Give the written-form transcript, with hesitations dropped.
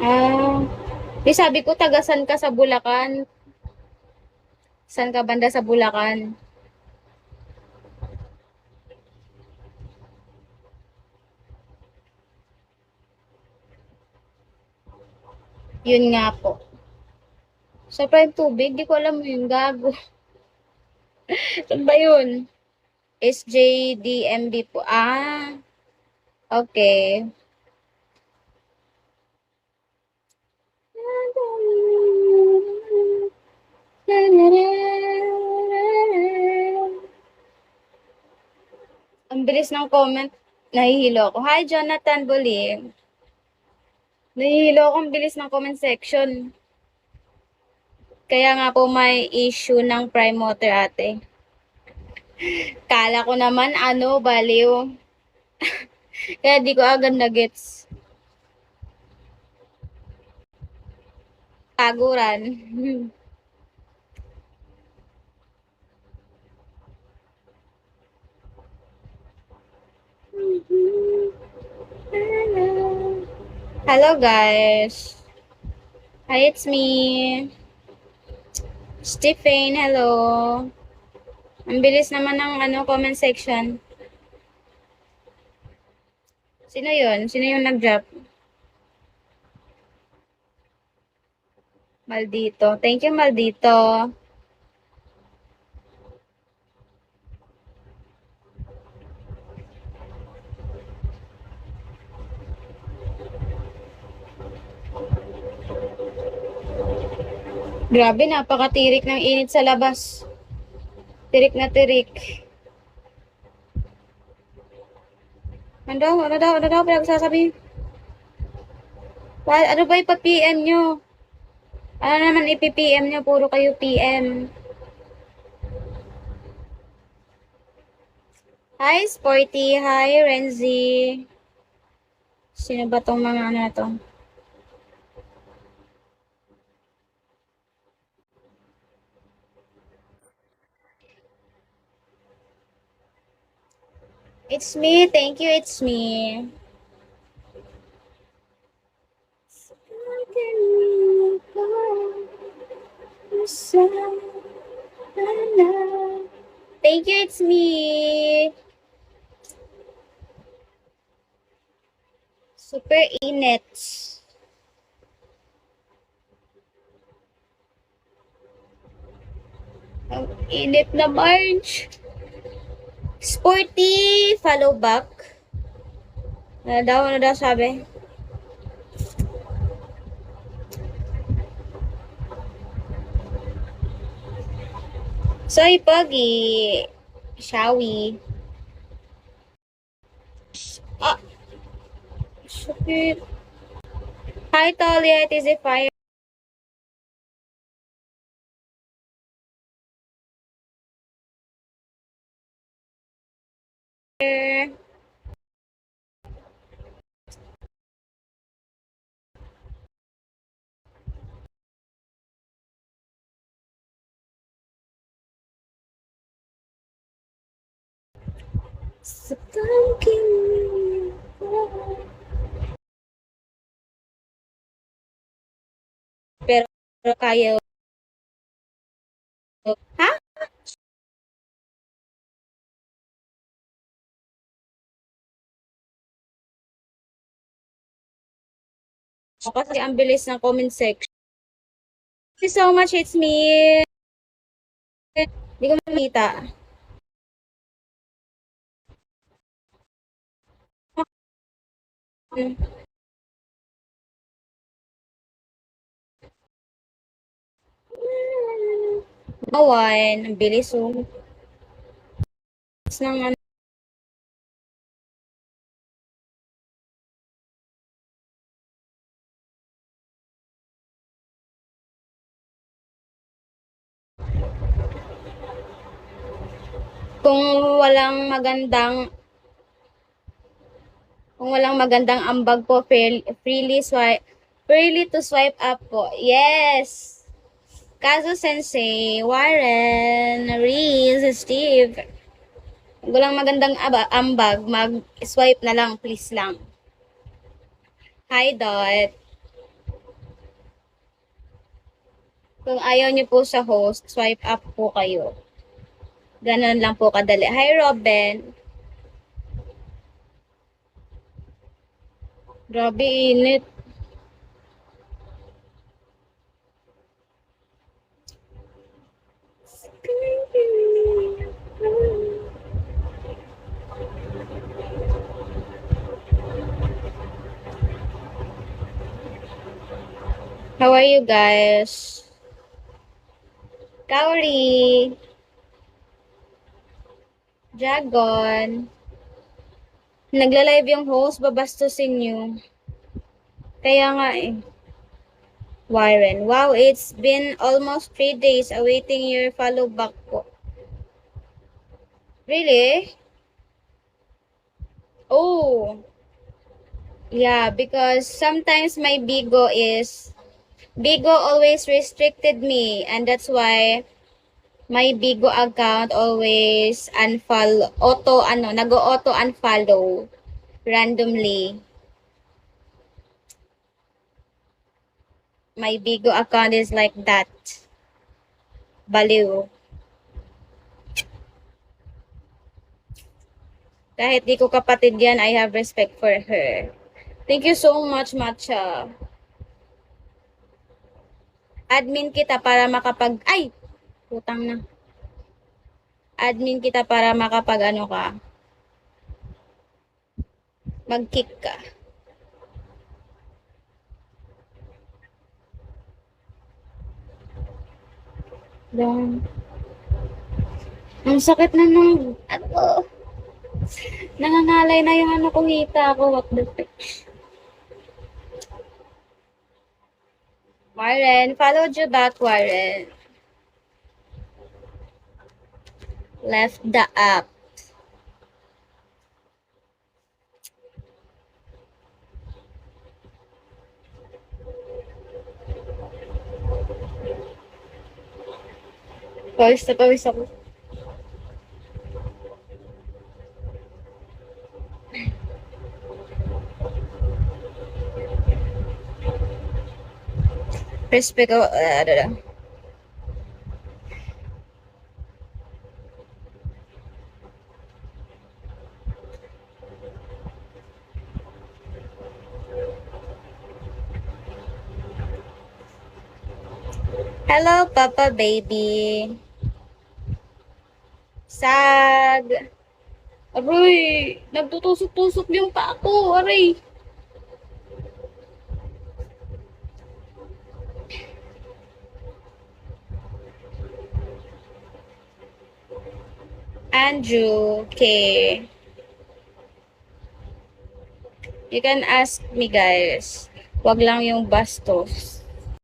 Ah, di sabi ko tagasan ka sa Bulacan. San ka banda sa Bulacan? Yun nga po. Sa Prime Tubig, di ko alam yung gago. Saan ba yun? SJDMB po. Ah, okay. Ang bilis ng comment. Nahihilo ako. Hi, Jonathan Bolim. Nahihilo ako. Ang bilis ng comment section. Kaya nga po may issue ng prime water ate. Kala ko naman ano, baliw. Kaya di ko agad na-gets. Taguran. Hello guys. Hi, it's me. Stephen, hello. Ang bilis naman ng comment section. Sino yun? Sino yung nag-drop? Maldito. Thank you, Maldito. Grabe, napakatirik ng init sa labas. Tirik na tirik. Ano daw, pinagsasabi? Ano ba ipa-PM nyo? Ano naman ipi-PM nyo? Puro kayo PM. Hi, Sporty. Hi, Renzi. Sino ba tong mga ano na to? It's me. Thank you, it's me. Thank you, it's me. Super init. Ang init na March. Sporty, follow back. Ano daw sabi? Soy Puggy. Shawi. Ah, sakit. Hi, Talia. It is a fire. Pero kaya. Ha? Kasi ang bilis ng comment section. Thank you so much, it's me. Hindi ko makita. Awan, ang bilis oh. Ng ano. Kung walang magandang ambag po, freely to swipe up po. Yes! Kazo Sensei, Warren, Reese, Steve. Kung walang magandang ambag, mag-swipe na lang, please lang. Hi, Dot. Kung ayaw niyo po sa host, swipe up po kayo. Ganun lang po kadali. Hi, Robin. Grabe init. How are you guys? Kaori. Dragon. Nagla-live yung host, babastusin niyo. Kaya nga eh. Warren. Wow, it's been almost 3 days awaiting your follow back po. Really? Oh. Yeah, because sometimes my Bigo always restricted me, and that's why my Bigo account always nag-auto unfollow randomly. My Bigo account is like that. Baliw. Kahit di ko kapatid yan, I have respect for her. Thank you so much, Matcha. Admin kita para Ay! Putang na. Admin kita para ano ka. Mag-kick ka. Doon. Ang sakit na nung, nangangalay na yung ano kong hita ko. What the fuck? Warren, followed you back, Warren. Left the app. Pawis na pawis ako. Respect ako. Hello, Papa Baby. Sag. Aroy, nagtutusok-tusok yung pa ako. Aray. Andrew, okay. You can ask me, guys. Wag lang yung bastos.